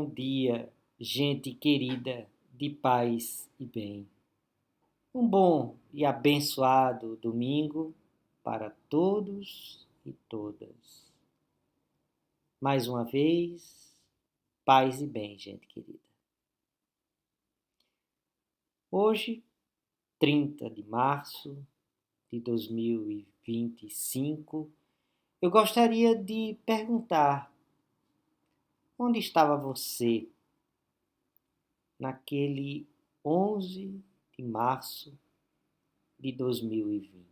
Bom dia, gente querida de paz e bem. Um bom e abençoado domingo para todos e todas. Mais uma vez, paz e bem, gente querida. Hoje, 30 de março de 2025, eu gostaria de perguntar: onde estava você naquele 11 de março de 2020?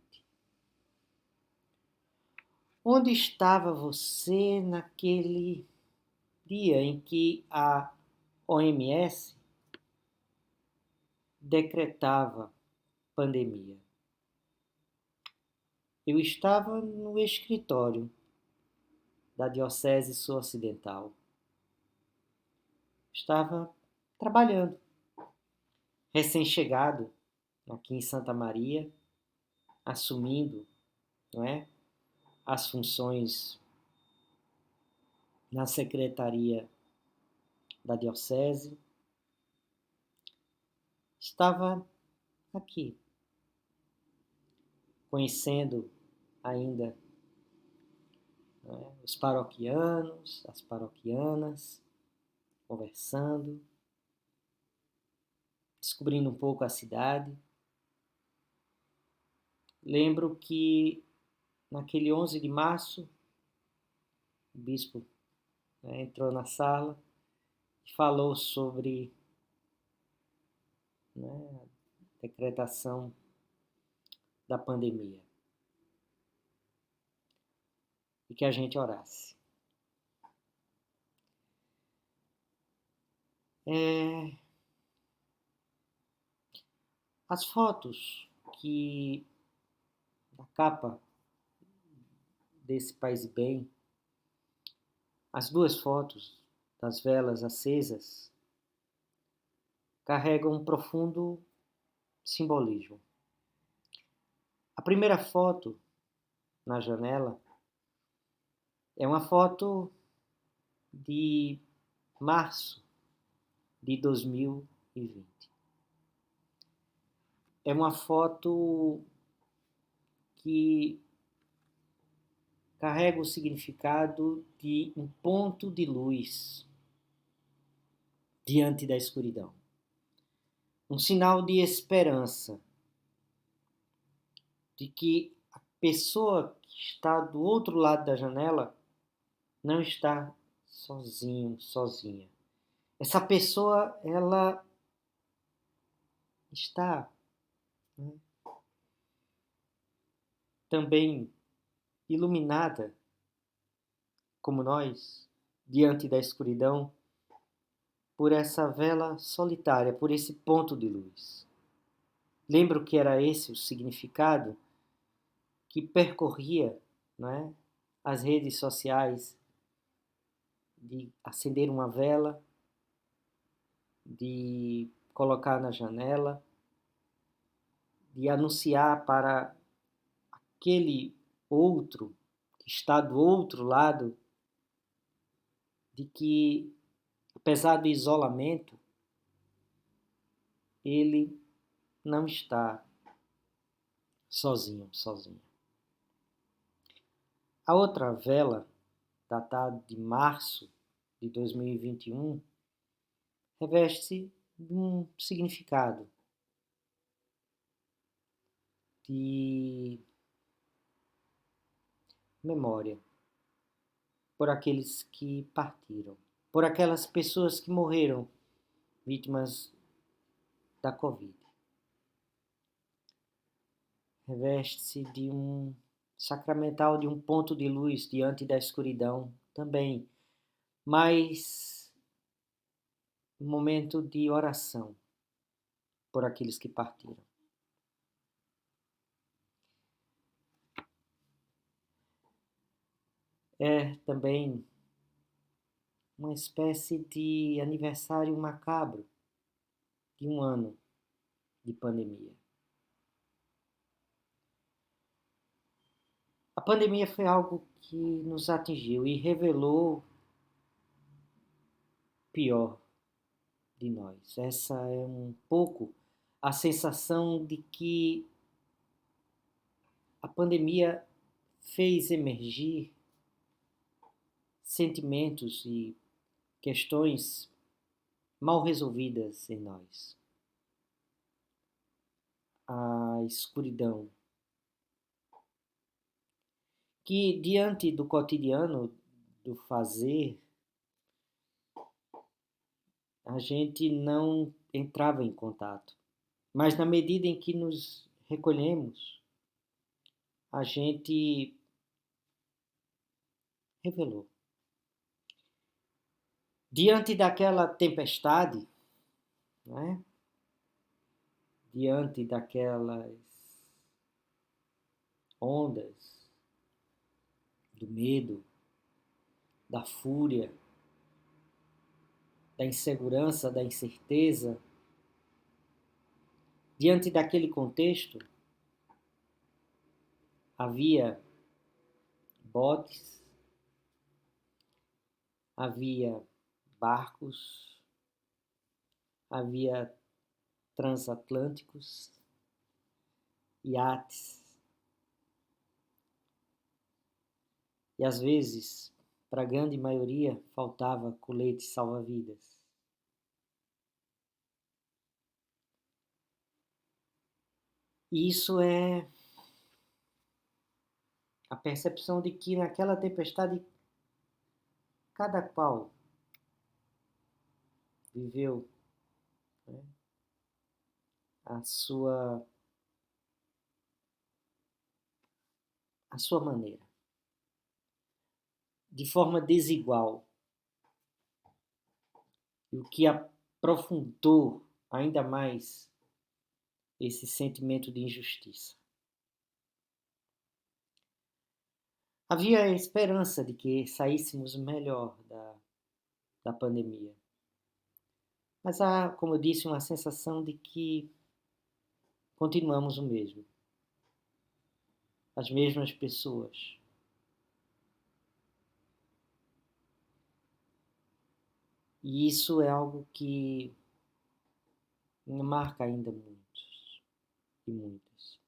Onde estava você naquele dia em que a OMS decretava pandemia? Eu estava no escritório da Diocese Sul-Ocidental. Estava trabalhando, recém-chegado aqui em Santa Maria, assumindo, não é, as funções na secretaria da Diocese. Estava aqui, conhecendo ainda, né, os paroquianos, as paroquianas, conversando, descobrindo um pouco a cidade. Lembro que naquele 11 de março, o bispo, né, entrou na sala e falou sobre, né, a decretação da pandemia e que a gente orasse. As fotos que da capa desse Paz e Bem, as duas fotos das velas acesas, carregam um profundo simbolismo. A primeira foto na janela é uma foto de março de 2020. É uma foto que carrega o significado de um ponto de luz diante da escuridão. Um sinal de esperança, de que a pessoa que está do outro lado da janela não está sozinho, sozinha. Essa pessoa, ela está, né, também iluminada, como nós, diante da escuridão, por essa vela solitária, por esse ponto de luz. Lembro que era esse o significado que percorria, né, as redes sociais, de acender uma vela, de colocar na janela, de anunciar para aquele outro que está do outro lado de que, apesar do isolamento, ele não está sozinho, sozinha. A outra vela, datada de março de 2021, reveste de um significado de memória por aqueles que partiram, por aquelas pessoas que morreram vítimas da Covid. Reveste-se de um sacramental, de um ponto de luz diante da escuridão também, mas um momento de oração por aqueles que partiram. É também uma espécie de aniversário macabro de um ano de pandemia. A pandemia foi algo que nos atingiu e revelou pior de nós. Essa é um pouco a sensação de que a pandemia fez emergir sentimentos e questões mal resolvidas em nós. A escuridão, que diante do cotidiano, do fazer, a gente não entrava em contato. Mas na medida em que nos recolhemos, a gente revelou. Diante daquela tempestade, né? Diante daquelas ondas do medo, da fúria, da insegurança, da incerteza, diante daquele contexto, havia botes, havia barcos, havia transatlânticos, iates. E às vezes, para a grande maioria, faltava colete salva-vidas. E isso é a percepção de que naquela tempestade cada qual viveu, né, a sua maneira, de forma desigual, e o que aprofundou ainda mais esse sentimento de injustiça. Havia a esperança de que saíssemos melhor da pandemia. Mas há, como eu disse, uma sensação de que continuamos o mesmo. As mesmas pessoas. E isso é algo que me marca ainda muitos e muitas.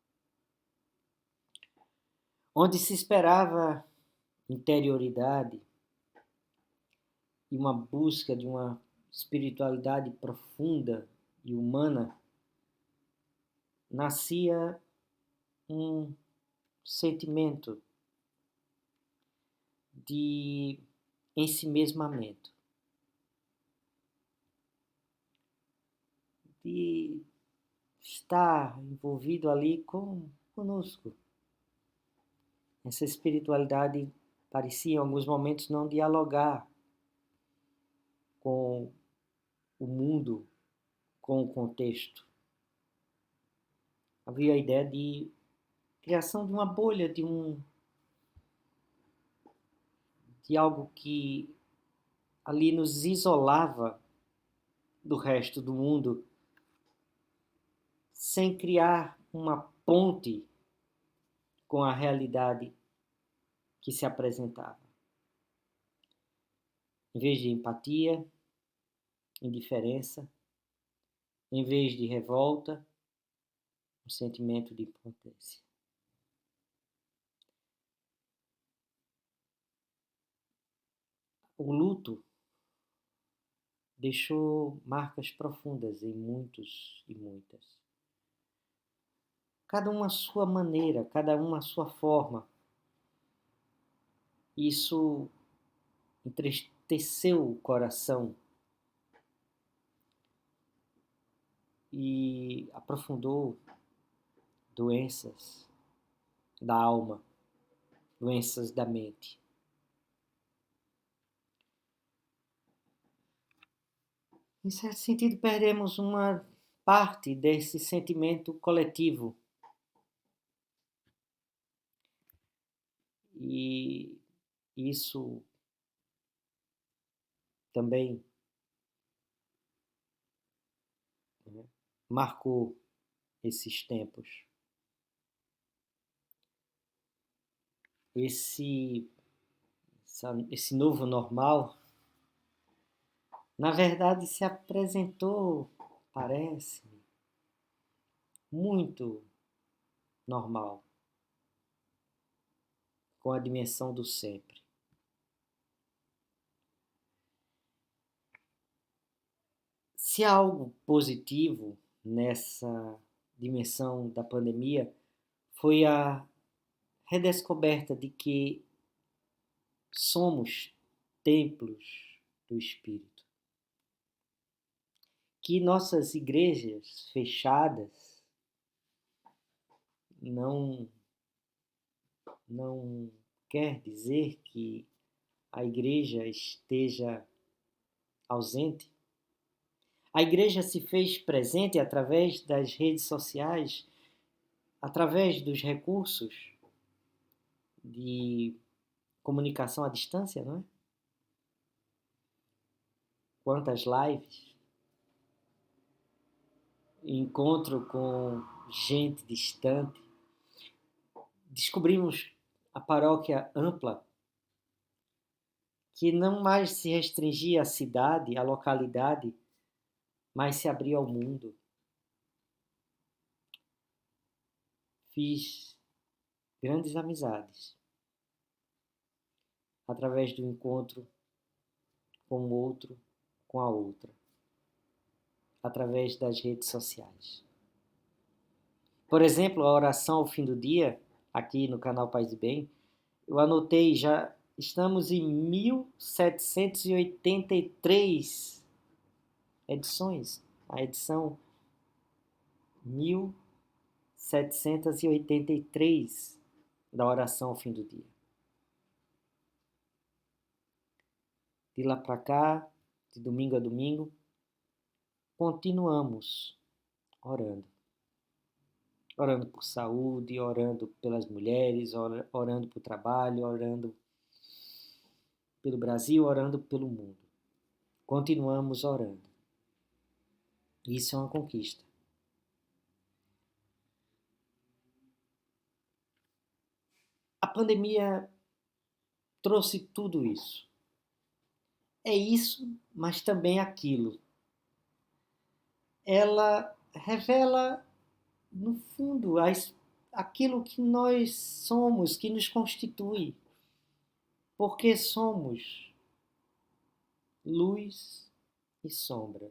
Onde se esperava interioridade e uma busca de uma espiritualidade profunda e humana, nascia um sentimento de ensimesmamento, de estar envolvido ali conosco. Essa espiritualidade parecia em alguns momentos não dialogar com o mundo, com o contexto. Havia a ideia de criação de uma bolha, de algo que ali nos isolava do resto do mundo, sem criar uma ponte com a realidade que se apresentava. Em vez de empatia, indiferença, em vez de revolta, um sentimento de impotência. O luto deixou marcas profundas em muitos e muitas. Cada uma à sua maneira, cada uma à sua forma. Isso entristeceu o coração e aprofundou doenças da alma, doenças da mente. Em certo sentido, perdemos uma parte desse sentimento coletivo. E isso também, né, marcou esses tempos. Esse novo normal Na verdade, se apresentou, parece, muito normal, com a dimensão do sempre. Se há algo positivo nessa dimensão da pandemia, foi a redescoberta de que somos templos do Espírito. Que nossas igrejas fechadas não, não quer dizer que a igreja esteja ausente. A igreja se fez presente através das redes sociais, através dos recursos de comunicação à distância, não é? Quantas lives, encontro com gente distante. Descobrimos a paróquia ampla, que não mais se restringia à cidade, à localidade, mas se abria ao mundo. Fiz grandes amizades através do encontro com o outro, com a outra, através das redes sociais. Por exemplo, a oração ao fim do dia, aqui no canal Paz e Bem, eu anotei, já estamos em 1783 edições. A edição 1783 da oração ao fim do dia. De lá para cá, de domingo a domingo, continuamos orando. Orando por saúde, orando pelas mulheres, orando por trabalho, orando pelo Brasil, orando pelo mundo. Continuamos orando. Isso é uma conquista. A pandemia trouxe tudo isso. É isso, mas também aquilo. Ela revela, no fundo, aquilo que nós somos, que nos constitui. Porque somos luz e sombra,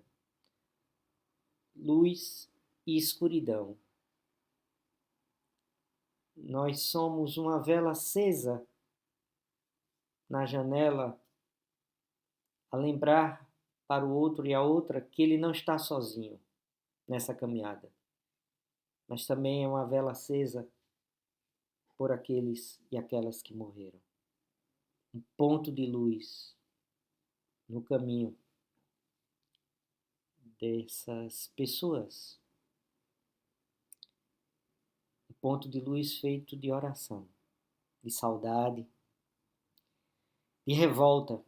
luz e escuridão. Nós somos uma vela acesa na janela a lembrar para o outro e a outra que ele não está sozinho nessa caminhada, mas também é uma vela acesa por aqueles e aquelas que morreram. Um ponto de luz no caminho dessas pessoas. Um ponto de luz feito de oração, de saudade, de revolta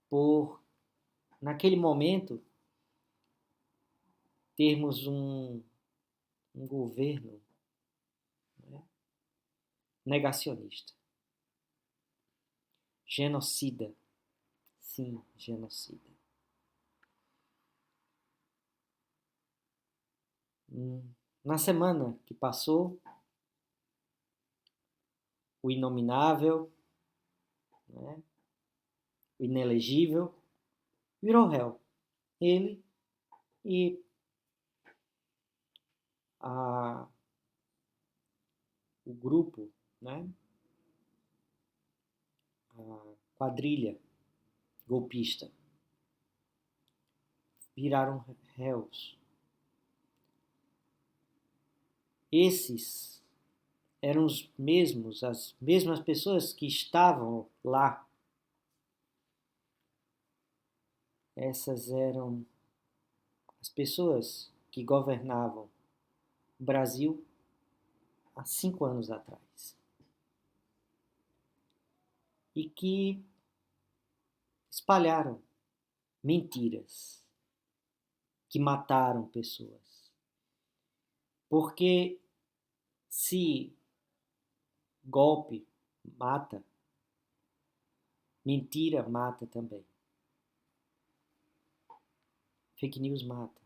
por, naquele momento, termos um governo, né, negacionista, genocida. Sim, genocida. Na semana que passou, o inominável, né, o inelegível, virou réu. Ele e o grupo, né, a quadrilha golpista, viraram réus. Esses eram as mesmas pessoas que estavam lá. Essas eram as pessoas que governavam o Brasil há 5 anos atrás. E que espalharam mentiras, que mataram pessoas. Porque se golpe mata, mentira mata também. Fake news mata.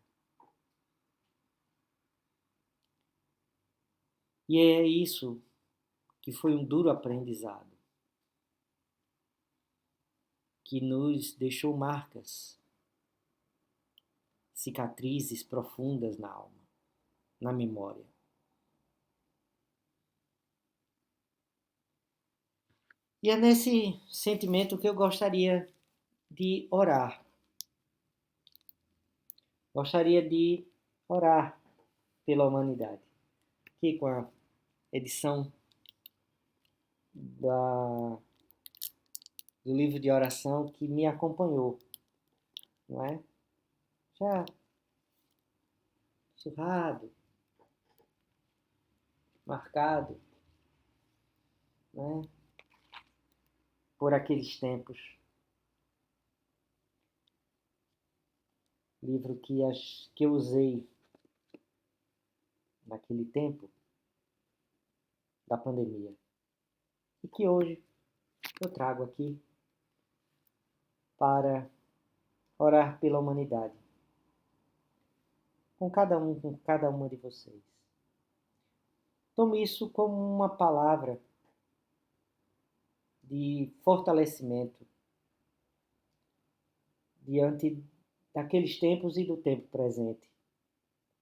E é isso que foi um duro aprendizado, que nos deixou marcas, cicatrizes profundas na alma, na memória. E é nesse sentimento que eu gostaria de orar. Gostaria de orar pela humanidade. Aqui com a edição do livro de oração que me acompanhou, não é? Já surrado, marcado, né? Por aqueles tempos. Livro que eu usei naquele tempo da pandemia. E que hoje eu trago aqui para orar pela humanidade. Com cada uma de vocês. Tome isso como uma palavra de fortalecimento diante daqueles tempos e do tempo presente.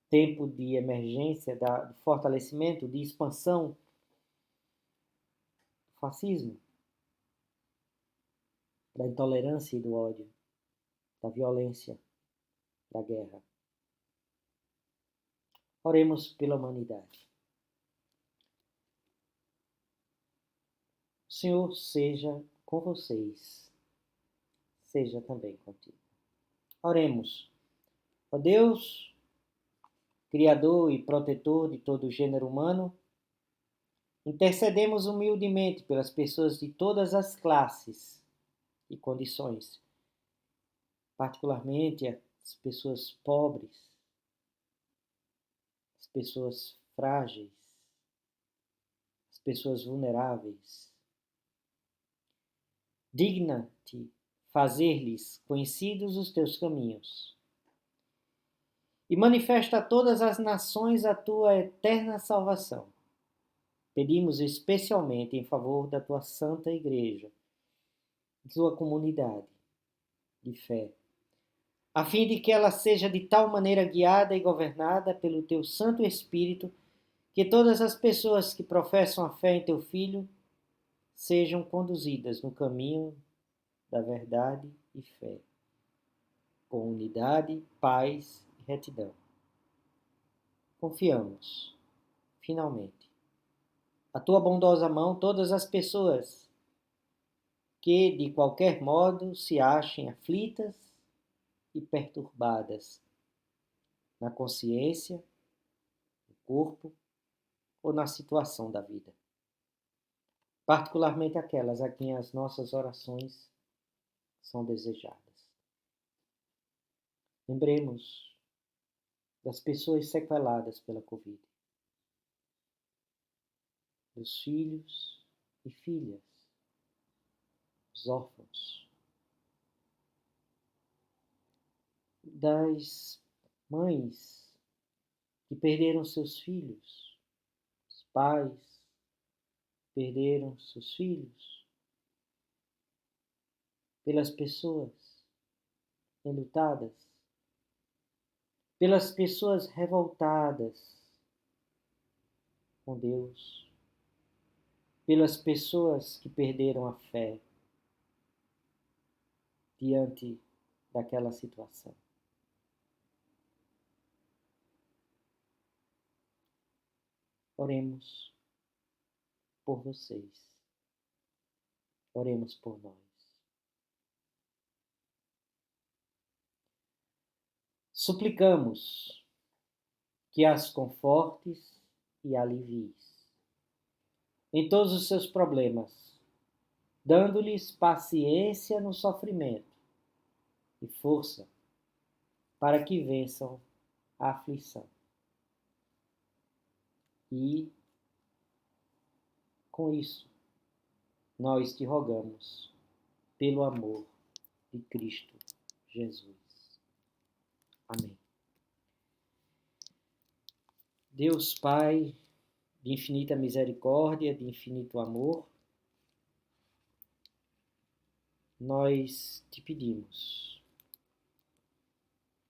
Tempo de emergência, de fortalecimento, de expansão do fascismo, da intolerância e do ódio, da violência, da guerra. Oremos pela humanidade. O Senhor seja com vocês, seja também contigo. Oremos. Ó Deus, Criador e protetor de todo o gênero humano, intercedemos humildemente pelas pessoas de todas as classes e condições, particularmente as pessoas pobres, as pessoas frágeis, as pessoas vulneráveis. Digna-te fazer-lhes conhecidos os teus caminhos e manifesta a todas as nações a tua eterna salvação. Pedimos especialmente em favor da tua santa igreja, de tua comunidade de fé, a fim de que ela seja de tal maneira guiada e governada pelo teu Santo Espírito, que todas as pessoas que professam a fé em teu Filho sejam conduzidas no caminho da verdade e fé, com unidade, paz e retidão. Confiamos, finalmente, a tua bondosa mão todas as pessoas que, de qualquer modo, se achem aflitas e perturbadas na consciência, no corpo ou na situação da vida. Particularmente aquelas a quem as nossas orações são desejadas. Lembremos das pessoas sequeladas pela Covid, dos filhos e filhas, dos órfãos, das mães que perderam seus filhos, os pais perderam seus filhos, pelas pessoas enlutadas, pelas pessoas revoltadas com Deus, pelas pessoas que perderam a fé diante daquela situação. Oremos por vocês. Oremos por nós. Suplicamos que as confortes e alivies em todos os seus problemas, dando-lhes paciência no sofrimento e força para que vençam a aflição. E, com isso, nós te rogamos pelo amor de Cristo Jesus. Amém. Deus Pai, de infinita misericórdia, de infinito amor, nós te pedimos,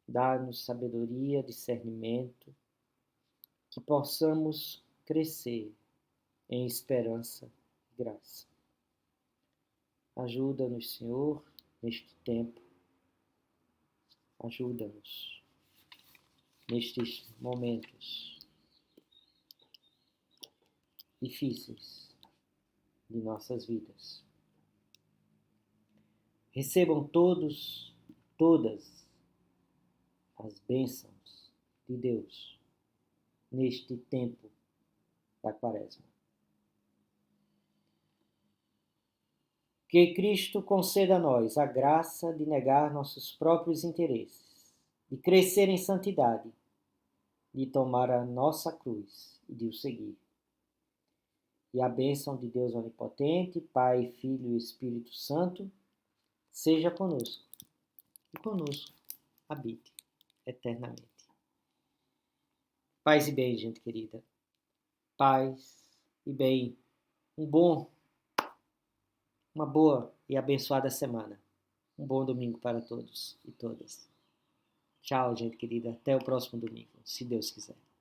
dá-nos sabedoria, discernimento, que possamos crescer em esperança e graça. Ajuda-nos, Senhor, neste tempo. Ajuda-nos nestes momentos difíceis de nossas vidas. Recebam todas as bênçãos de Deus neste tempo da Quaresma. Que Cristo conceda a nós a graça de negar nossos próprios interesses, de crescer em santidade, de tomar a nossa cruz e de o seguir. E a bênção de Deus Onipotente, Pai, Filho e Espírito Santo, seja conosco e conosco habite eternamente. Paz e bem, gente querida. Paz e bem. Uma boa e abençoada semana. Um bom domingo para todos e todas. Tchau, gente querida. Até o próximo domingo, se Deus quiser.